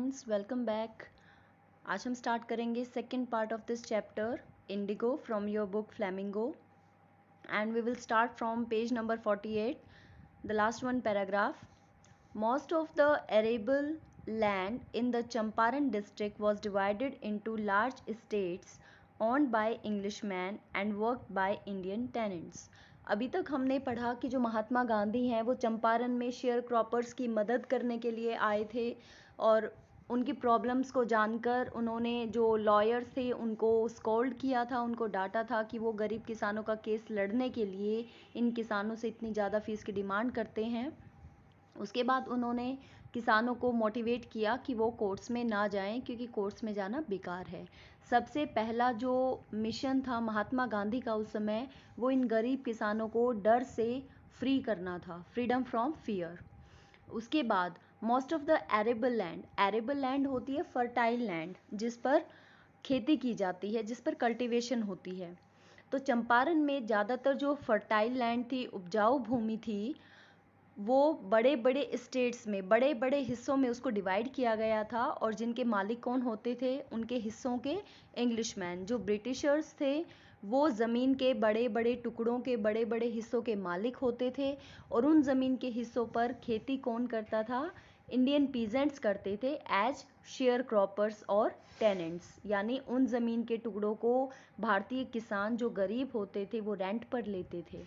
Students, welcome back. आज हम start करेंगे second part of this chapter Indigo from your book Flamingo and we will start from page number 48, the last one paragraph. Most of the arable land in the Champaran district was divided into large estates owned by Englishmen and worked by Indian tenants. अभी तक हमने पढ़ा कि जो महात्मा गांधी हैं वो चंपारण में share croppers की मदद करने के लिए आए थे और उनकी प्रॉब्लम्स को जानकर उन्होंने जो लॉयर्स थे उनको स्कोल्ड किया था, उनको डांटा था कि वो गरीब किसानों का केस लड़ने के लिए इन किसानों से इतनी ज़्यादा फीस की डिमांड करते हैं। उसके बाद उन्होंने किसानों को मोटिवेट किया कि वो कोर्ट्स में ना जाएं क्योंकि कोर्ट्स में जाना बेकार है। सबसे पहला जो मिशन था महात्मा गांधी का उस समय, वो इन गरीब किसानों को डर से फ्री करना था, फ्रीडम फ्रॉम फियर। उसके बाद most of the arable land होती है फर्टाइल लैंड, जिस पर खेती की जाती है, जिस पर कल्टीवेशन होती है। तो चंपारण में ज़्यादातर जो फर्टाइल लैंड थी, उपजाऊ भूमि थी, वो बड़े बड़े स्टेट्स में, बड़े बड़े हिस्सों में उसको डिवाइड किया गया था और जिनके मालिक कौन होते थे, उनके हिस्सों के इंग्लिशमैन, जो ब्रिटिशर्स थे, वो ज़मीन के बड़े बड़े टुकड़ों के, बड़े बड़े हिस्सों के मालिक होते थे। और उन ज़मीन के हिस्सों पर खेती कौन करता था? इंडियन पीजेंट्स करते थे एज शेयर क्रॉपर्स और टेनेंट्स, यानी उन ज़मीन के टुकड़ों को भारतीय किसान जो गरीब होते थे वो रेंट पर लेते थे।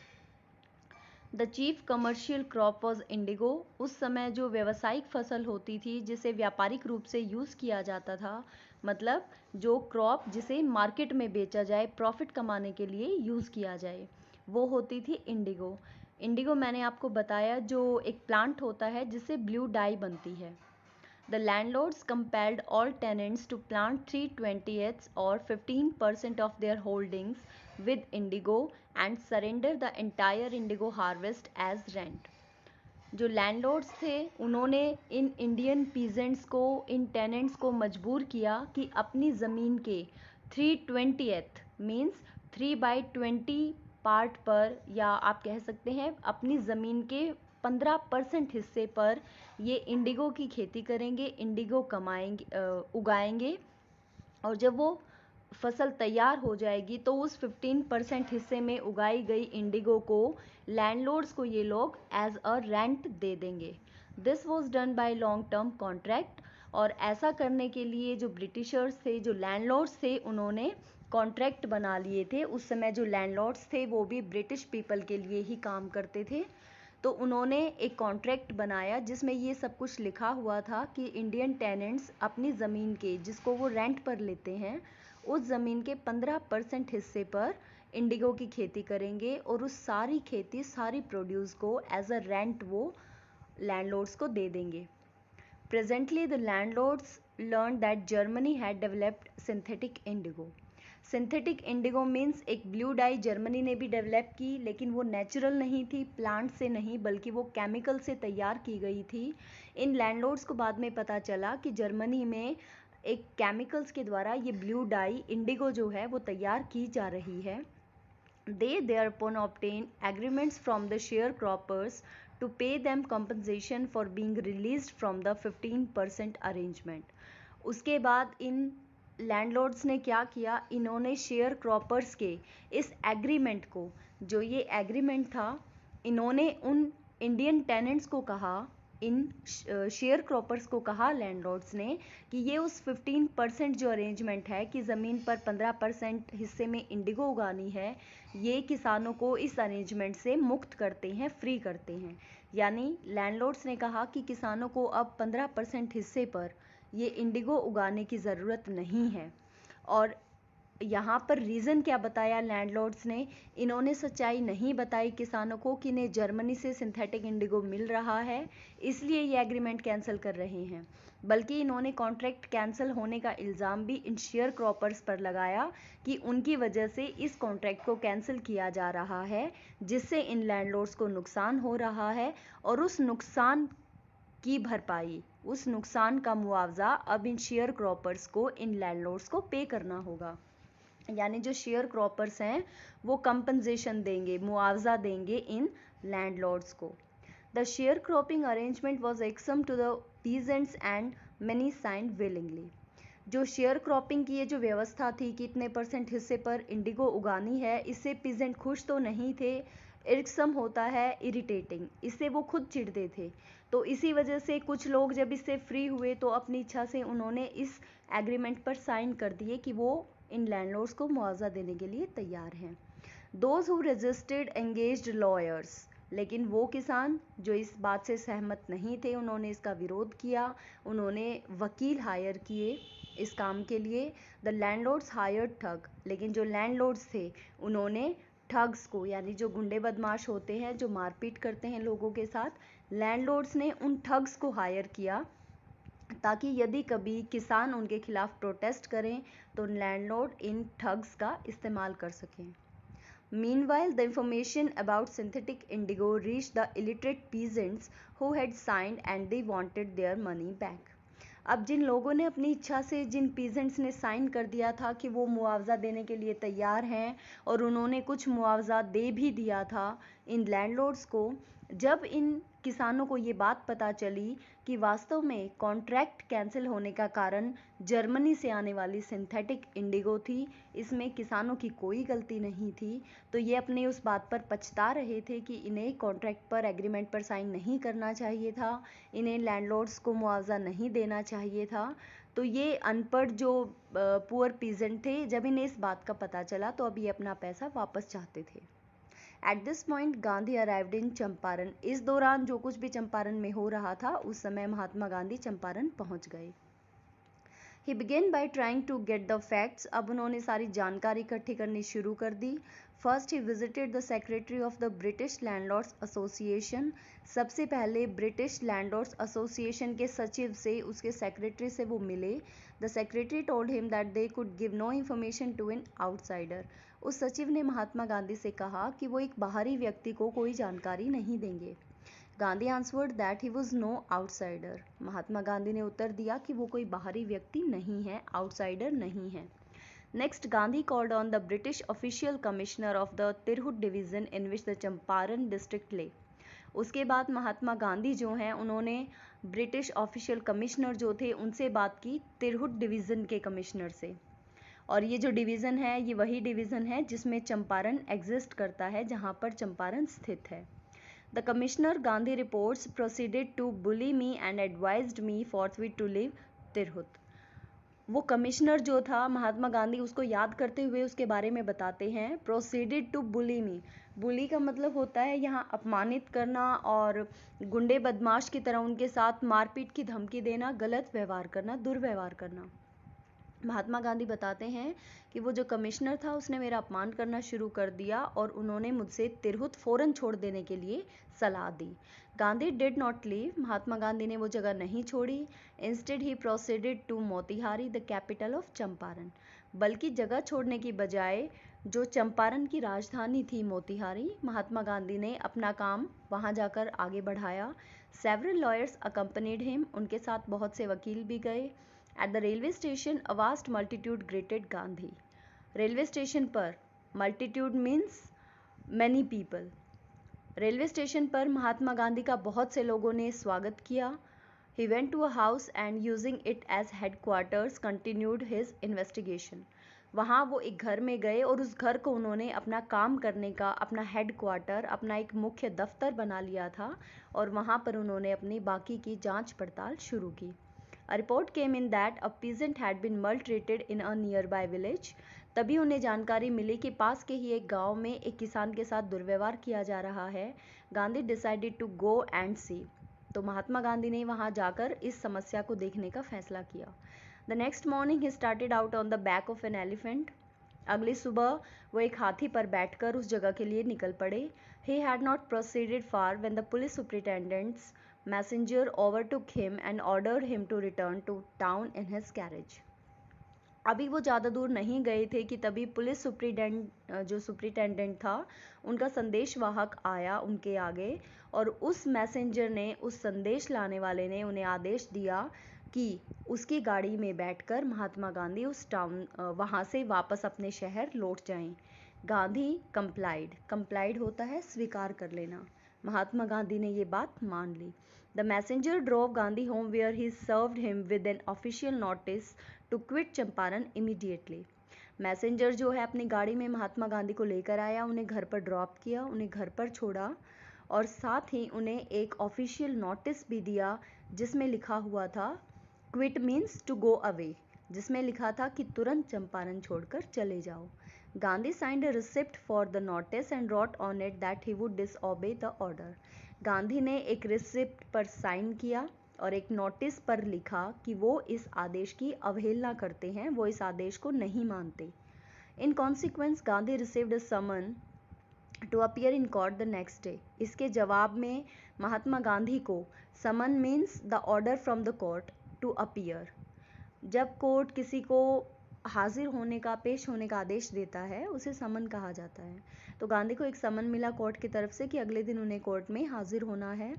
The chief commercial crop was Indigo. उस समय जो व्यावसायिक फसल होती थी जिसे व्यापारिक रूप से यूज़ किया जाता था, मतलब जो क्रॉप जिसे मार्केट में बेचा जाए, प्रॉफिट कमाने के लिए यूज़ किया जाए, वो होती थी इंडिगो। इंडिगो मैंने आपको बताया जो एक प्लांट होता है जिससे ब्लू डाई बनती है। The landlords compelled all tenants to plant 3/20 or 15% of their holdings with indigo and surrender the entire indigo harvest as rent. जो लैंडलॉर्ड्स थे उन्होंने इन इंडियन पीजेंट्स को, इन टेनेंट्स को मजबूर किया कि अपनी ज़मीन के 3/20 मीन्स 3/20 पार्ट पर, या आप कह सकते हैं अपनी ज़मीन के 15% हिस्से पर ये इंडिगो की खेती करेंगे, इंडिगो कमाएंगे, उगाएंगे। और जब वो फसल तैयार हो जाएगी तो उस 15% हिस्से में उगाई गई इंडिगो को लैंडलॉर्ड्स को ये लोग एज अ रेंट दे देंगे। This was done by long term contract. और ऐसा करने के लिए जो ब्रिटिशर्स थे, जो लैंडलॉर्ड्स थे, उन्होंने कॉन्ट्रैक्ट बना लिए थे। उस समय जो लैंडलॉर्ड्स थे वो भी ब्रिटिश पीपल के लिए ही काम करते थे। तो उन्होंने एक कॉन्ट्रैक्ट बनाया जिसमें ये सब कुछ लिखा हुआ था कि इंडियन टेनेंट्स अपनी ज़मीन के, जिसको वो रेंट पर लेते हैं, उस ज़मीन के 15% हिस्से पर इंडिगो की खेती करेंगे और उस सारी खेती, सारी प्रोड्यूस को एज अ रेंट वो लैंडलॉर्ड्स को दे देंगे। Presently the landlords learn that Germany had developed synthetic Indigo. Synthetic Indigo means एक ब्लू डाई जर्मनी ने भी डेवलप की, लेकिन वो नेचुरल नहीं थी, प्लांट से नहीं, बल्कि वो केमिकल से तैयार की गई थी। इन लैंडलॉर्ड्स को बाद में पता चला कि जर्मनी में एक केमिकल्स के द्वारा ये ब्लू डाई इंडिगो जो है वो तैयार की जा रही है। They thereupon obtain agreements from the sharecroppers to pay them compensation for being released from the 15% arrangement. उसके बाद इन लैंडलॉर्ड्स ने क्या किया, इन्होंने शेयर क्रॉपर्स के इस एग्रीमेंट को, जो ये एग्रीमेंट था, इन्होंने उन इंडियन टेनेंट्स को कहा, इन शेयर क्रॉपर्स को कहा लैंडलॉर्ड्स ने कि ये उस 15% जो अरेंजमेंट है कि ज़मीन पर 15% हिस्से में इंडिगो उगानी है, ये किसानों को इस अरेंजमेंट से मुक्त करते हैं, फ्री करते हैं। यानी लैंडलॉर्ड्स ने कहा कि किसानों को अब 15% हिस्से पर ये इंडिगो उगाने की ज़रूरत नहीं है। और यहाँ पर रीज़न क्या बताया लैंडलॉर्ड्स ने? इन्होंने सच्चाई नहीं बताई किसानों को कि इन्हें जर्मनी से सिंथेटिक इंडिगो मिल रहा है, इसलिए ये एग्रीमेंट कैंसिल कर रहे हैं, बल्कि इन्होंने कॉन्ट्रैक्ट कैंसिल होने का इल्ज़ाम भी इन शेयर क्रॉपर्स पर लगाया कि उनकी वजह से इस कॉन्ट्रैक्ट को कैंसिल किया जा रहा है, जिससे इन लैंडलॉर्ड्स को नुकसान हो रहा है। और उस नुकसान की भरपाई, उस नुकसान का मुआवजा अब इन शेयर क्रॉपर्स को, इन लैंडलॉर्ड्स को पे करना होगा। यानी जो शेयर क्रॉपर्स हैं वो कंपनसेशन देंगे, मुआवजा देंगे इन लैंडलॉर्ड्स को। The share cropping arrangement was irksome to the peasants and Many signed willingly. जो शेयर क्रॉपिंग की ये जो व्यवस्था थी कि इतने % हिस्से पर इंडिगो उगानी है, इससे पीजेंट खुश तो नहीं थे, इर्कसम होता है इरिटेटिंग, इससे वो खुद चिढ़ते थे। तो इसी वजह से कुछ लोग जब इससे फ्री हुए तो अपनी इच्छा से उन्होंने इस एग्रीमेंट पर साइन कर दिए कि वो इन लैंडलॉर्ड्स को मुआवजा देने के लिए तैयार हैं। दोज हु रजिस्टेड एंगेज्ड लॉयर्स, लेकिन वो किसान जो इस बात से सहमत नहीं थे, उन्होंने इसका विरोध किया, उन्होंने वकील हायर किए इस काम के लिए। द लैंडलॉर्ड्स हायर्ड ठग, लेकिन जो लैंडलॉर्ड्स थे उन्होंने ठग्स को, यानी जो गुंडे बदमाश होते हैं जो मारपीट करते हैं लोगों के साथ, लैंडलॉर्ड्स ने उन ठग्स को हायर किया ताकि यदि कभी किसान उनके खिलाफ प्रोटेस्ट करें तो लैंडलॉर्ड इन ठग्स का इस्तेमाल कर सकें। Meanwhile, the information about synthetic indigo reached the illiterate peasants who had signed and they wanted their money back. अब जिन लोगों ने अपनी इच्छा से, जिन पीजेंट्स ने साइन कर दिया था कि वो मुआवजा देने के लिए तैयार हैं और उन्होंने कुछ मुआवजा दे भी दिया था इन लैंडलॉर्ड्स को, जब इन किसानों को ये बात पता चली कि वास्तव में कॉन्ट्रैक्ट कैंसिल होने का कारण जर्मनी से आने वाली सिंथेटिक इंडिगो थी, इसमें किसानों की कोई गलती नहीं थी, तो ये अपने उस बात पर पछता रहे थे कि इन्हें कॉन्ट्रैक्ट पर, एग्रीमेंट पर साइन नहीं करना चाहिए था, इन्हें लैंडलॉर्ड्स को मुआवजा नहीं देना चाहिए था। तो ये अनपढ़ जो पुअर पीजेंट थे, जब इन्हें इस बात का पता चला तो अब ये अपना पैसा वापस चाहते थे। At this point Gandhi arrived in Champaran. इस दौरान जो कुछ भी चंपारण में हो रहा था, उस समय महात्मा गांधी चंपारण पहुंच गए। He began by trying to get the facts. अब उन्होंने सारी जानकारी इकट्ठी करनी शुरू कर दी। First he visited the secretary of the British Landlords Association. सबसे पहले ब्रिटिश लैंडलॉर्ड्स एसोसिएशन के सचिव से, उसके सेक्रेटरी से वो मिले। The secretary told him that they could give no information to an outsider. उस सचिव ने महात्मा गांधी से कहा कि वो एक बाहरी व्यक्ति को कोई जानकारी नहीं देंगे। Gandhi answered that he was no outsider. Mahatma Gandhi ने उत्तर दिया कि वो कोई बाहरी व्यक्ति नहीं है, आउटसाइडर नहीं है। Next Gandhi called on the British official commissioner of the Tirhut division in which the Champaran district ले। उसके बाद महात्मा गांधी जो हैं, उन्होंने ब्रिटिश ऑफिशियल कमिश्नर जो थे उनसे बात की, तिरहुत डिवीज़न के कमिश्नर से। और ये जो डिवीज़न है, ये वही डिवीज़न है जिसमें चंपारण एग्जिस्ट करता है, जहाँ पर चंपारण स्थित है। The commissioner, Gandhi reports, proceeded to bully me and advised me forthwith to leave Tirhut. वो कमिश्नर जो था, महात्मा गांधी उसको याद करते हुए उसके बारे में बताते हैं, प्रोसीडेड टू बुली मी। बुली का मतलब होता है यहाँ अपमानित करना और गुंडे बदमाश की तरह उनके साथ मारपीट की धमकी देना, गलत व्यवहार करना, दुर्व्यवहार करना। महात्मा गांधी बताते हैं कि वो जो कमिश्नर था उसने मेरा अपमान करना शुरू कर दिया और उन्होंने मुझसे तिरहुत फ़ौरन छोड़ देने के लिए सलाह दी। Gandhi did not leave. Mahatma Gandhi ने वो जगह नहीं छोड़ी। Instead he proceeded to Motihari, the capital of Champaran. बल्कि जगह छोड़ने की बजाय जो चंपारण की राजधानी थी मोतिहारी, महात्मा गांधी ने अपना काम वहाँ जाकर आगे बढ़ाया। Several lawyers accompanied him. उनके साथ बहुत से वकील भी गए। At the railway station, a vast multitude greeted Gandhi. Railway station पर, multitude means many people. Railway station पर महात्मा गांधी का बहुत से लोगों ने स्वागत किया। He went to a house and using it as headquarters continued his investigation. वहाँ वो एक घर में गए और उस घर को उन्होंने अपना काम करने का, अपना हेडक्वार्टर, अपना एक मुख्य दफ्तर बना लिया था और वहाँ पर उन्होंने अपनी बाकी की जांच पड़ताल शुरू की। A report came in that a peasant had been maltreated in a nearby village. तभी उन्हें जानकारी मिली कि पास के ही एक गांव में एक किसान के साथ दुर्व्यवहार किया जा रहा है। Gandhi decided to go and see. तो महात्मा गांधी ने वहां जाकर इस समस्या को देखने का फैसला किया। The next morning he started out on the back of an elephant. अगली सुबह वो एक हाथी पर बैठकर उस जगह के लिए निकल पड़े। He had not proceeded far when the police superintendent's messenger overtook him and ordered him to return to town in his carriage. अभी वो ज़्यादा दूर नहीं गए थे कि तभी पुलिस सुप्रिटेंडेंट था, उनका संदेशवाहक आया उनके आगे और उस मैसेंजर ने, उस संदेश लाने वाले ने उन्हें आदेश दिया कि उसकी गाड़ी में बैठकर महात्मा गांधी उस टाउन, वहाँ से वापस अपने शहर लौट जाएं। गांधी कंप्लाइड होता है स्वीकार कर लेना। महात्मा गांधी ने ये बात मान ली। The messenger drove Gandhi home where he served him with an official notice to quit Champaran immediately. Messenger जो है अपनी गाड़ी में महात्मा गांधी को लेकर आया, उन्हें घर पर ड्रॉप किया, उन्हें घर पर छोड़ा और साथ ही उन्हें एक ऑफिशियल नोटिस भी दिया जिसमें लिखा हुआ था quit means to go away, जिसमें लिखा था कि तुरंत चंपारण छोड़कर चले जाओ. Gandhi signed a receipt for the notice and wrote on it that he would disobey the order. Gandhi ने एक रिसिप्ट पर साइन किया और एक नोटिस पर लिखा कि वो इस आदेश की अवहेलना करते हैं, वो इस आदेश को नहीं मानते. In consequence Gandhi received a summons to appear in court the next day. इसके जवाब में महात्मा गांधी को summons means the order from the court to appear. जब कोर्ट किसी को हाजिर होने का, पेश होने का आदेश देता है, उसे समन कहा जाता है. तो गांधी को एक समन मिला कोर्ट की तरफ से कि अगले दिन उन्हें कोर्ट में हाजिर होना है.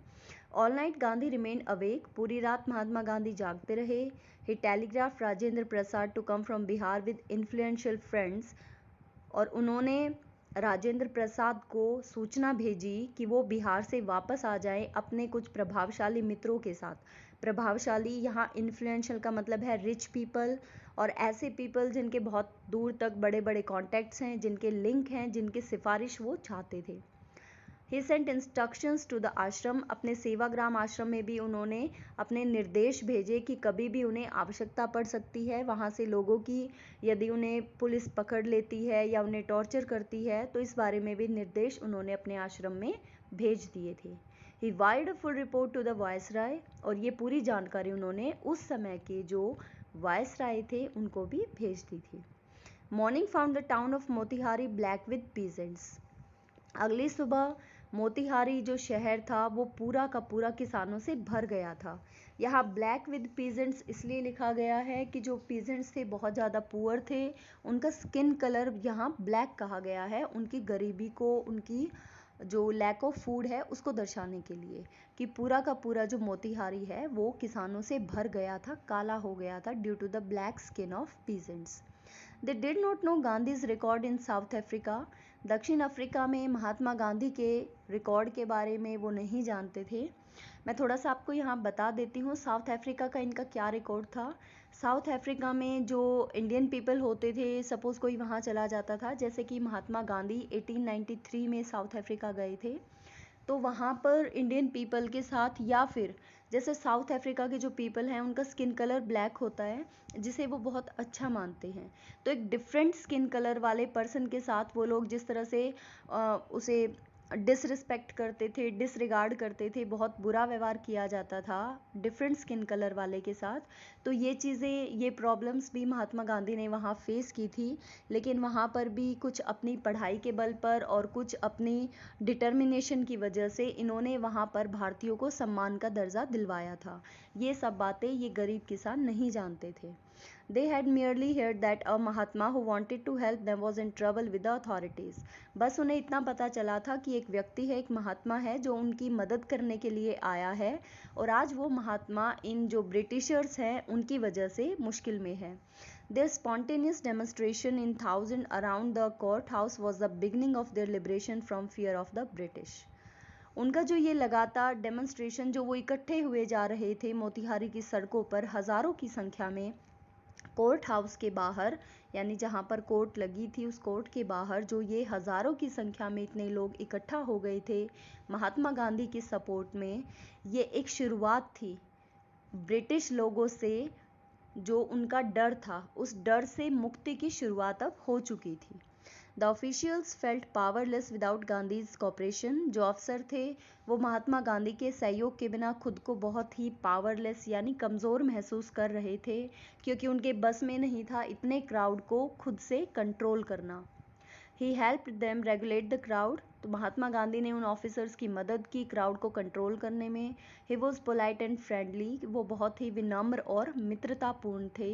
All night Gandhi remained awake. पूरी रात महात्मा गांधी जागते रहे. He telegraphed Rajendra Prasad to come from Bihar with influential friends. और उन्होंने राजेंद्र प्रसाद को सूचना भेजी कि वो बिहार से वापस आ जाएं अपने कुछ प्रभावशाली मित्रों के साथ. प्रभावशाली यहाँ इन्फ्लुएंशियल का मतलब है रिच पीपल, और ऐसे पीपल जिनके बहुत दूर तक बड़े बड़े कॉन्टैक्ट्स हैं, जिनके लिंक हैं, जिनकी सिफारिश वो चाहते थे. ही सेंट इंस्ट्रक्शंस टू द आश्रम. अपने सेवाग्राम आश्रम में भी उन्होंने अपने निर्देश भेजे कि कभी भी उन्हें आवश्यकता पड़ सकती है वहाँ से लोगों की, यदि उन्हें पुलिस पकड़ लेती है या उन्हें टॉर्चर करती है, तो इस बारे में भी निर्देश उन्होंने अपने आश्रम में भेज दिए थे. He wired a full report to the viceroy. और ये पूरी जानकारी उन्होंने उस समय के जो वायसराय थे उनको भी भेज दी थी. Morning found the town of Motihari black with peasants. अगली सुबह मोतिहारी जो शहर था वो पूरा का पूरा किसानों से भर गया था. यहाँ ब्लैक विद पीजेंट्स इसलिए लिखा गया है कि जो पीजेंट्स थे बहुत ज़्यादा पुअर थे, उनका स्किन कलर यहाँ ब्लैक कहा गया है, उनकी गरीबी को, उनकी जो लैक ऑफ फूड है उसको दर्शाने के लिए, कि पूरा का पूरा जो मोतिहारी है वो किसानों से भर गया था, काला हो गया था due to the black skin of peasants. They did not know Gandhi's record in South Africa. दक्षिण अफ्रीका में महात्मा गांधी के रिकॉर्ड के बारे में वो नहीं जानते थे. मैं थोड़ा सा आपको यहाँ बता देती हूँ साउथ अफ्रीका का इनका क्या रिकॉर्ड था. साउथ अफ्रीका में जो इंडियन पीपल होते थे, सपोज़ कोई वहाँ चला जाता था, जैसे कि महात्मा गांधी 1893 में साउथ अफ्रीका गए थे, तो वहाँ पर इंडियन पीपल के साथ, या फिर जैसे साउथ अफ्रीका के जो पीपल हैं उनका स्किन कलर ब्लैक होता है जिसे वो बहुत अच्छा मानते हैं, तो एक डिफरेंट स्किन कलर वाले पर्सन के साथ वो लोग जिस तरह से उसे डिसरिस्पेक्ट करते थे, डिसरिगार्ड करते थे, बहुत बुरा व्यवहार किया जाता था डिफरेंट स्किन कलर वाले के साथ. तो ये चीज़ें, ये प्रॉब्लम्स भी महात्मा गांधी ने वहाँ फेस की थी, लेकिन वहाँ पर भी कुछ अपनी पढ़ाई के बल पर और कुछ अपनी डिटर्मिनेशन की वजह से इन्होंने वहाँ पर भारतीयों को सम्मान का दर्जा दिलवाया था. ये सब बातें ये गरीब किसान नहीं जानते थे. They had merely heard that a Mahatma who wanted to help them was in trouble with the authorities. बस उन्हें इतना पता चला था कि एक व्यक्ति है, एक महात्मा है जो उनकी मदद करने के लिए आया है, और आज वो महात्मा इन जो ब्रिटिशर्स हैं उनकी वजह से मुश्किल में है. Their spontaneous demonstration in thousands around the courthouse was the beginning of their liberation from fear of the British. उनका जो ये लगातार डेमोन्स्ट्रेशन, जो वो इकट्ठे हुए जा रहे थे मोतिहारी की सड़कों पर हज़ारों की संख्या में, कोर्ट हाउस के बाहर, यानी जहाँ पर कोर्ट लगी थी उस कोर्ट के बाहर जो ये हज़ारों की संख्या में इतने लोग इकट्ठा हो गए थे महात्मा गांधी के सपोर्ट में, ये एक शुरुआत थी ब्रिटिश लोगों से, जो उनका डर था उस डर से मुक्ति की शुरुआत अब हो चुकी थी. The officials felt powerless without Gandhi's cooperation. जो अफसर थे वो महात्मा गांधी के सहयोग के बिना खुद को बहुत ही पावरलेस यानी कमज़ोर महसूस कर रहे थे, क्योंकि उनके बस में नहीं था इतने क्राउड को खुद से कंट्रोल करना. He helped them regulate the crowd. तो महात्मा गांधी ने उन ऑफिसर्स की मदद की क्राउड को कंट्रोल करने में. He was polite and friendly. वो बहुत ही विनम्र और मित्रतापूर्ण थे.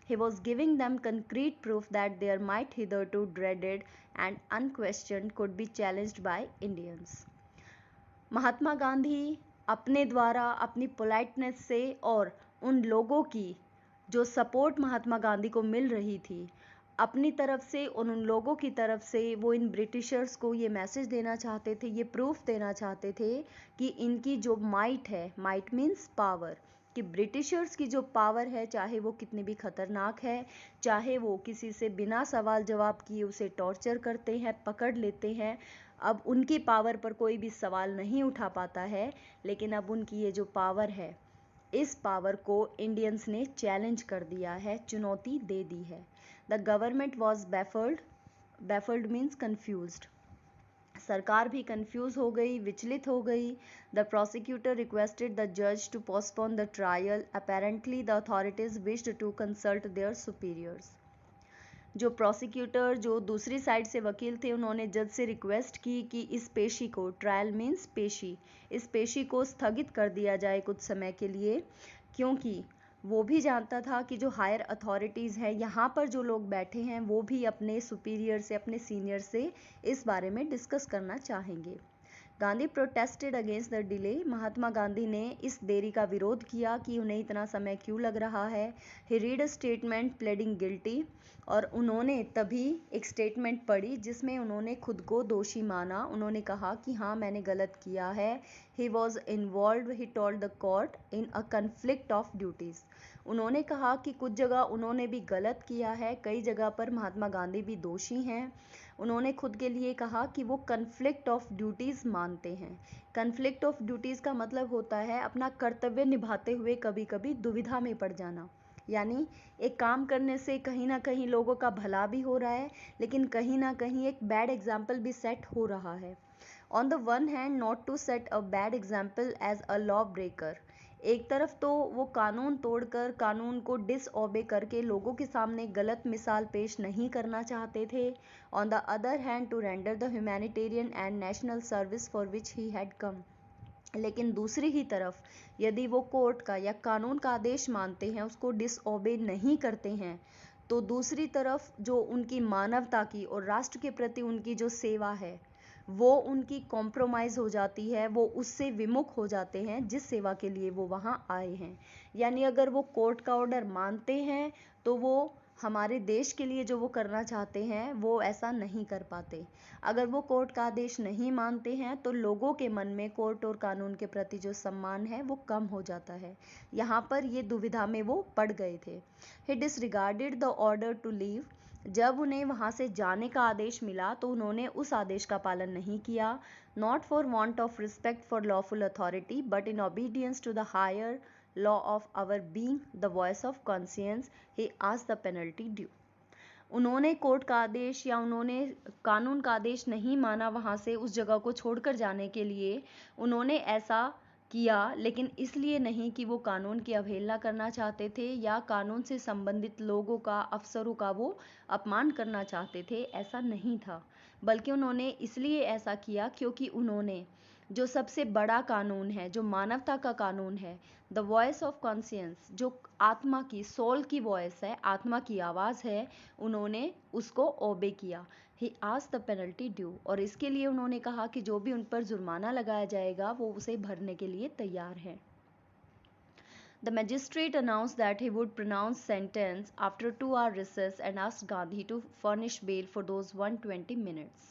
He was giving them concrete proof that their might hitherto dreaded and unquestioned could be challenged by Indians. Mahatma Gandhi अपने द्वारा, अपनी पोलाइटनेस से और उन लोगों की जो सपोर्ट महात्मा गांधी को मिल रही थी अपनी तरफ से और उन लोगों की तरफ से वो इन ब्रिटिशर्स को ये मैसेज देना चाहते थे, ये प्रूफ देना चाहते थे कि इनकी जो माइट है, माइट मीन्स पावर, कि ब्रिटिशर्स की जो पावर है, चाहे वो कितनी भी खतरनाक है, चाहे वो किसी से बिना सवाल जवाब किए उसे टॉर्चर करते हैं, पकड़ लेते हैं, अब उनकी पावर पर कोई भी सवाल नहीं उठा पाता है, लेकिन अब उनकी ये जो पावर है, इस पावर को इंडियंस ने चैलेंज कर दिया है, चुनौती दे दी है। The government was baffled, baffled means confused, सरकार भी कंफ्यूज हो गई, विचलित हो गई। द प्रोसिक्यूटर रिक्वेस्टेड द जज to postpone the trial, apparently the authorities wished to consult their superiors. जो प्रोसिक्यूटर, जो दूसरी साइड से वकील थे, उन्होंने जज से रिक्वेस्ट की कि इस पेशी को, ट्रायल मीन्स पेशी, इस पेशी को स्थगित कर दिया जाए कुछ समय के लिए, क्योंकि वो भी जानता था कि जो हायर अथॉरिटीज़ हैं, यहाँ पर जो लोग बैठे हैं, वो भी अपने सुपीरियर से, अपने सीनियर से इस बारे में डिस्कस करना चाहेंगे। Gandhi protested against the delay, Mahatma Gandhi ने इस देरी का विरोध किया कि उन्हें इतना समय क्यों लग रहा है। He read a statement pleading guilty, और उन्होंने तभी एक स्टेटमेंट पढ़ी जिसमें उन्होंने खुद को दोषी माना, उन्होंने कहा कि हाँ मैंने गलत किया है। He was involve, he told the court, in a conflict of duties. उन्होंने कहा कि कुछ जगह उन्होंने भी गलत किया है, कई जगह पर महात्मा गांधी भी दोषी हैं। उन्होंने खुद के लिए कहा कि वो कन्फ्लिक्ट ऑफ ड्यूटीज़ मानते हैं। कन्फ्लिक्ट ऑफ ड्यूटीज़ का मतलब होता है अपना कर्तव्य निभाते हुए कभी कभी दुविधा में पड़ जाना, यानी एक काम करने से कहीं ना कहीं लोगों का भला भी हो रहा है, लेकिन कहीं ना कहीं एक बैड एग्जाम्पल भी सेट हो रहा है। On the one hand not to set a bad example as a law breaker, एक तरफ तो वो कानून तोड़कर, कानून को डिसओबे करके लोगों के सामने गलत मिसाल पेश नहीं करना चाहते थे। On the other hand to render the humanitarian and national service for which he had come, लेकिन दूसरी ही तरफ यदि वो कोर्ट का या कानून का आदेश मानते हैं, उसको डिसओबे नहीं करते हैं, तो दूसरी तरफ जो उनकी मानवता की और राष्ट्र के प्रति उनकी जो सेवा है, वो उनकी कॉम्प्रोमाइज़ हो जाती है, वो उससे विमुख हो जाते हैं जिस सेवा के लिए वो वहाँ आए हैं। यानी अगर वो कोर्ट का ऑर्डर मानते हैं तो वो हमारे देश के लिए जो वो करना चाहते हैं वो ऐसा नहीं कर पाते। अगर वो कोर्ट का आदेश नहीं मानते हैं तो लोगों के मन में कोर्ट और कानून के प्रति जो सम्मान है वो कम हो जाता है। यहाँ पर ये दुविधा में वो पड़ गए थे। He disregarded the order to leave, जब उन्हें वहाँ से जाने का आदेश मिला तो उन्होंने उस आदेश का पालन नहीं किया। Not for want of respect for lawful authority but in obedience to the higher law of our being the voice of conscience, he asked the penalty due. उन्होंने कोर्ट का आदेश या उन्होंने कानून का आदेश नहीं माना, वहाँ से उस जगह को छोड़कर जाने के लिए उन्होंने ऐसा किया, लेकिन इसलिए नहीं कि वो कानून की अवहेलना करना चाहते थे या कानून से संबंधित लोगों का, अफसरों का वो अपमान करना चाहते थे, ऐसा नहीं था। बल्कि उन्होंने इसलिए ऐसा किया क्योंकि उन्होंने जो सबसे बड़ा कानून है, जो मानवता का कानून है, द वॉइस ऑफ कॉन्शियंस, जो आत्मा की, सोल की वॉइस है, आत्मा की आवाज़ है, उन्होंने उसको ओबे किया। ही आस्क्ड द पेनल्टी ड्यू, और इसके लिए उन्होंने कहा कि जो भी उन पर जुर्माना लगाया जाएगा वो उसे भरने के लिए तैयार है। The magistrate announced that he would pronounce sentence after 2 hour recess and asked Gandhi to furnish bail for those 120 minutes.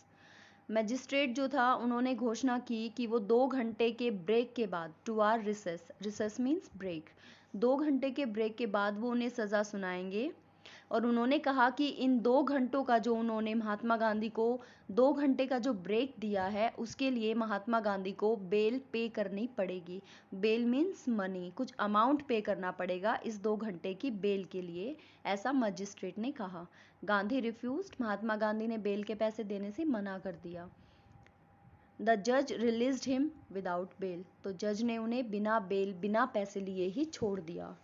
Magistrate जो था उन्होंने घोषणा की कि वो 2 घंटे के ब्रेक के बाद, 2 hour recess, recess means break, 2 घंटे के ब्रेक के बाद वो उन्हें सज़ा सुनाएंगे। और उन्होंने कहा कि इन 2 घंटों का जो उन्होंने महात्मा गांधी को 2 घंटे का जो ब्रेक दिया है, उसके लिए महात्मा गांधी को बेल पे करनी पड़ेगी। बेल मीन्स मनी, कुछ अमाउंट पे करना पड़ेगा इस 2 घंटे की बेल के लिए, ऐसा मजिस्ट्रेट ने कहा। गांधी रिफ्यूज्ड, महात्मा गांधी ने बेल के पैसे देने से मना कर दिया। द जज रिलीज्ड हिम विदाउट बेल, तो जज ने उन्हें बिना बेल, बिना पैसे लिए ही छोड़ दिया।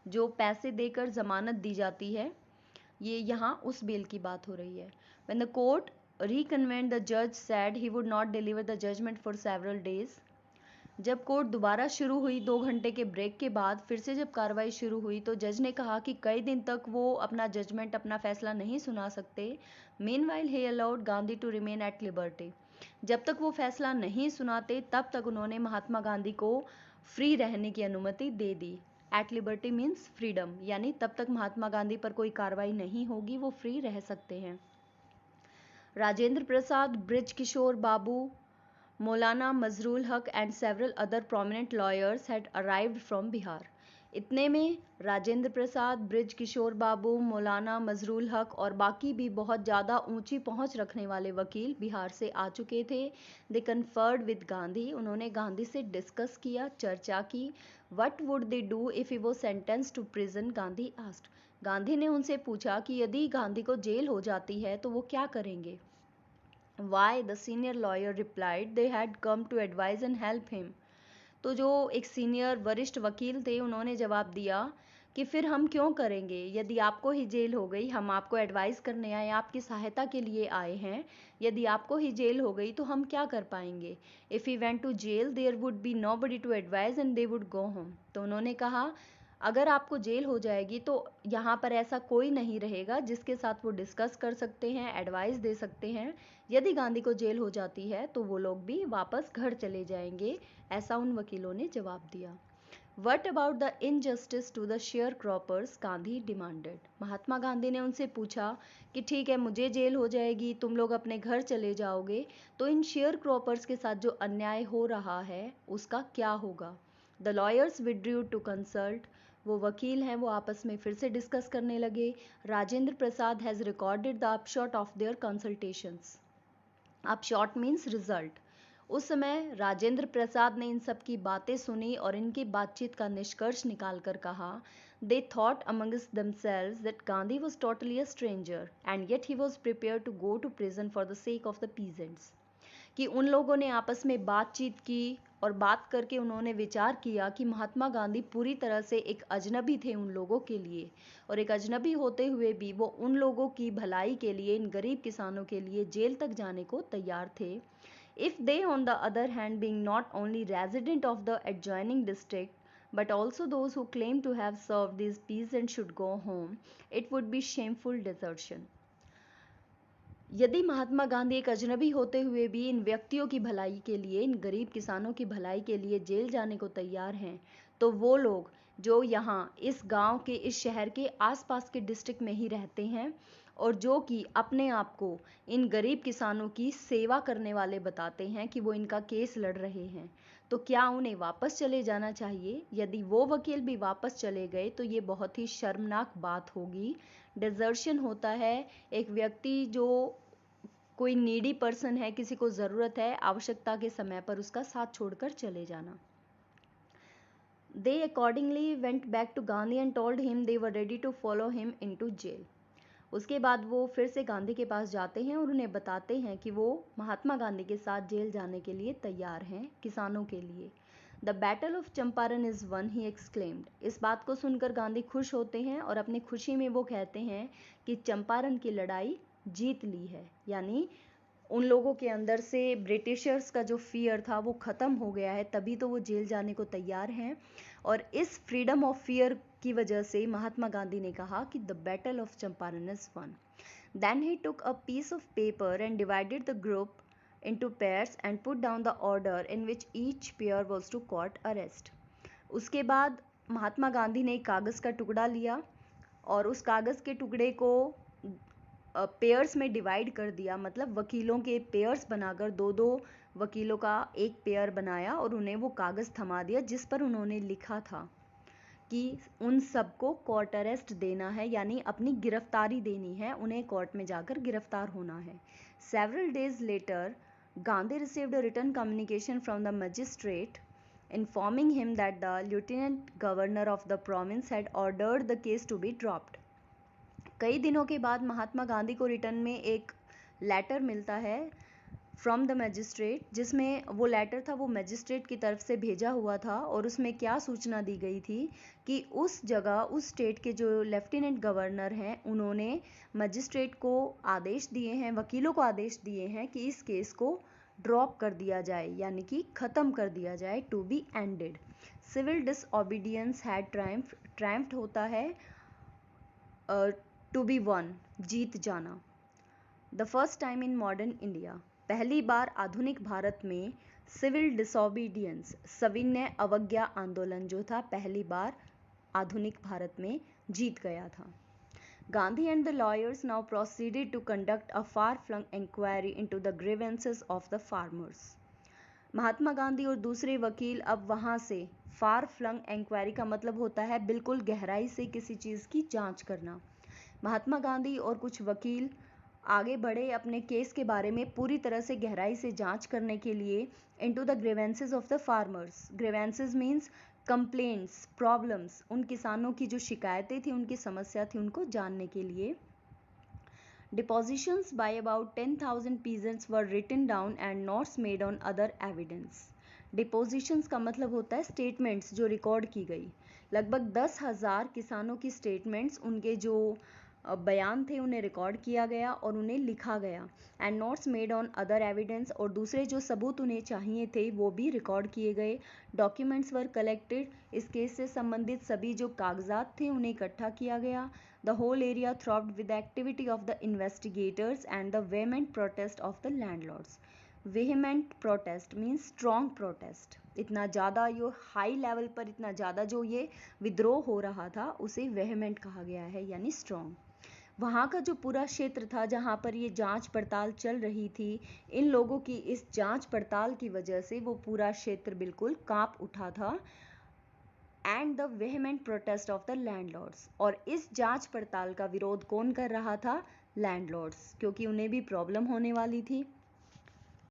जो पैसे देकर जमानत दी जाती है, ये यहाँ उस बेल की बात हो रही है। When the court reconvened, the judge said he would not deliver the judgment for several days. जब कोर्ट दोबारा शुरू हुई 2 घंटे के ब्रेक के बाद, फिर से जब कार्रवाई शुरू हुई तो जज ने कहा कि कई दिन तक वो अपना जजमेंट, अपना फैसला नहीं सुना सकते। Meanwhile, he allowed Gandhi to remain at liberty. जब तक वो फैसला नहीं सुनाते तब तक उन्होंने महात्मा गांधी को फ्री रहने की अनुमति दे दी। एट लिबर्टी मीन्स फ्रीडम, यानी तब तक महात्मा गांधी पर कोई कार्रवाई नहीं होगी, वो फ्री रह सकते हैं। राजेंद्र प्रसाद, ब्रिज किशोर बाबू, मौलाना मजरूल हक and several other prominent lawyers had arrived from Bihar. इतने में राजेंद्र प्रसाद, ब्रिज किशोर बाबू, मौलाना मजरूल हक और बाकी भी बहुत ज़्यादा ऊंची पहुंच रखने वाले वकील बिहार से आ चुके थे। दे कन्फर्ड विद गांधी, उन्होंने गांधी से डिस्कस किया, चर्चा की। What would they do if he was sentenced to prison, Gandhi asked. Gandhi ने उनसे पूछा कि यदि गांधी को जेल हो जाती है तो वो क्या करेंगे। Why? The senior lawyer replied, they had come to advise and help him. तो जो एक सीनियर वरिष्ठ वकील थे उन्होंने जवाब दिया कि फिर हम क्यों करेंगे, यदि आपको ही जेल हो गई, हम आपको एडवाइस करने आए, आपकी सहायता के लिए आए हैं, यदि आपको ही जेल हो गई तो हम क्या कर पाएंगे। If he went to jail there would be nobody to advise and they would go home. तो उन्होंने कहा अगर आपको जेल हो जाएगी तो यहाँ पर ऐसा कोई नहीं रहेगा जिसके साथ वो डिस्कस कर सकते हैं, एडवाइस दे सकते हैं। यदि गांधी को जेल हो जाती है तो वो लोग भी वापस घर चले जाएंगे, ऐसा उन वकीलों ने जवाब दिया। What about the injustice to the sharecroppers? Gandhi demanded. Mahatma Gandhi ने उनसे पूछा कि ठीक है मुझे जेल हो जाएगी, तुम लोग अपने घर चले जाओगे, तो इन शेयर क्रॉपर्स के साथ जो अन्याय हो रहा है उसका क्या होगा। The lawyers withdrew to consult, वो वकील हैं वो आपस में फिर से डिस्कस करने लगे। Rajendra Prasad has recorded the upshot of their consultations. Upshot means result. उस समय राजेंद्र प्रसाद ने इन सब की बातें सुनी और इनकी बातचीत का निष्कर्ष निकालकर कहा, they thought amongst themselves that Gandhi was totally a stranger and yet he was prepared to go to prison for the sake of the peasants। कि उन लोगों ने आपस में बातचीत की और बात करके उन्होंने विचार किया कि महात्मा गांधी पूरी तरह से एक अजनबी थे उन लोगों के लिए, और एक अजनबी होते हुए भी वो उन लोगों की भलाई के लिए, इन गरीब किसानों के लिए जेल तक जाने को तैयार थे। If they on the other hand being not only resident of the adjoining district but also those who claim to have served these peasants should go home, it would be shameful desertion। यदि महात्मा गांधी एक अजनबी होते हुए भी इन व्यक्तियों की भलाई के लिए, इन गरीब किसानों की भलाई के लिए जेल जाने को तैयार हैं, तो वो लोग जो यहाँ इस गांव के, इस शहर के आसपास के डिस्ट्रिक्ट में ही रहते हैं और जो कि अपने आप को इन गरीब किसानों की सेवा करने वाले बताते हैं कि वो इनका केस लड़ रहे हैं, तो क्या उन्हें वापस चले जाना चाहिए। यदि वो वकील भी वापस चले गए तो ये बहुत ही शर्मनाक बात होगी। डिजर्शन होता है एक व्यक्ति जो कोई नीडी पर्सन है, किसी को ज़रूरत है, आवश्यकता के समय पर उसका साथ छोड़कर चले जाना। They accordingly went back to Gandhi and told him they were ready to follow him into jail। उसके बाद वो फिर से गांधी के पास जाते हैं और उन्हें बताते हैं कि वो महात्मा गांधी के साथ जेल जाने के लिए तैयार हैं, किसानों के लिए। The battle of Champaran is one, he exclaimed. इस बात को सुनकर गांधी खुश होते हैं और अपनी खुशी में वो कहते हैं कि चंपारण की लड़ाई जीत ली है, यानी उन लोगों के अंदर से ब्रिटिशर्स का जो फियर था वो ख़त्म हो गया है, तभी तो वो जेल जाने को तैयार हैं। और इस फ्रीडम ऑफ फियर की वजह से महात्मा गांधी ने कहा कि the battle of Champaran is won. Then he took a piece of paper and divided the group into pairs and put down the order in which each pair was to court arrest। उसके बाद महात्मा गांधी ने एक कागज़ का टुकड़ा लिया और उस कागज़ के टुकड़े को पेयर्स में डिवाइड कर दिया, मतलब वकीलों के पेयर्स बनाकर दो दो वकीलों का एक पेयर बनाया और उन्हें वो कागज़ थमा दिया जिस पर उन्होंने लिखा था कि उन सबको कोर्ट अरेस्ट देना है, यानी अपनी गिरफ्तारी देनी है, उन्हें कोर्ट में जाकर गिरफ्तार होना है। Several days later Gandhi received a written communication from the magistrate informing him that the lieutenant governor of the province had ordered the case to be dropped। कई दिनों के बाद महात्मा गांधी को रिटर्न में एक लेटर मिलता है फ्रॉम द मजिस्ट्रेट, जिसमें वो लेटर था वो मजिस्ट्रेट की तरफ से भेजा हुआ था और उसमें क्या सूचना दी गई थी कि उस जगह, उस स्टेट के जो लेफ्टिनेंट गवर्नर हैं उन्होंने मजिस्ट्रेट को आदेश दिए हैं, वकीलों को आदेश दिए हैं कि इस केस को ड्रॉप कर दिया जाए, यानी कि ख़त्म कर दिया जाए, to be ended. Civil disobedience had triumphed होता है, टू बी वन, जीत जाना। The first time in modern India, पहली बार आधुनिक भारत में सिविल डिसोबीडियंस, सविनय अवज्ञा आंदोलन जो था पहली बार आधुनिक भारत में जीत गया था। Gandhi and the lawyers now proceeded to conduct a far-flung inquiry into the grievances of the farmers. Mahatma Gandhi और दूसरे वकील अब वहां से फार फ्लंग इंक्वायरी का मतलब होता है बिल्कुल गहराई से किसी चीज़ की जांच करना। महात्मा गांधी और कुछ वकील आगे बढ़े अपने केस के बारे में पूरी तरह से गहराई से जांच करने के लिए into the grievances of the farmers. Grievances means complaints, problems, उन किसानों की जो शिकायतें थी, उनकी समस्या थी, उनको जानने के लिए। Depositions by about 10,000 peasants were written down and notes made on other evidence. Depositions का मतलब होता है statements जो रिकॉर्ड की गई। लगभग 10,000 किसानों की statements, उनके जो बयान थे उन्हें रिकॉर्ड किया गया और उन्हें लिखा गया। And notes made on other evidence, और दूसरे जो सबूत उन्हें चाहिए थे वो भी रिकॉर्ड किए गए। डॉक्यूमेंट्स वर कलेक्टेड, इस केस से संबंधित सभी जो कागजात थे उन्हें इकट्ठा किया गया। The whole area throbbed with activity of the investigators and the vehement protest of the landlords. Vehement protest means strong protest. इतना ज़्यादा यो हाई लेवल पर इतना ज़्यादा जो ये विद्रोह हो रहा था उसे वेहेमेंट कहा गया है, यानी स्ट्रॉन्ग। वहाँ का जो पूरा क्षेत्र था जहाँ पर ये जांच पड़ताल चल रही थी, इन लोगों की इस जांच पड़ताल की वजह से वो पूरा क्षेत्र बिल्कुल कांप उठा था। And the vehement protest of the landlords, और इस जांच पड़ताल का विरोध कौन कर रहा था? लैंडलॉर्ड्स, क्योंकि उन्हें भी प्रॉब्लम होने वाली थी।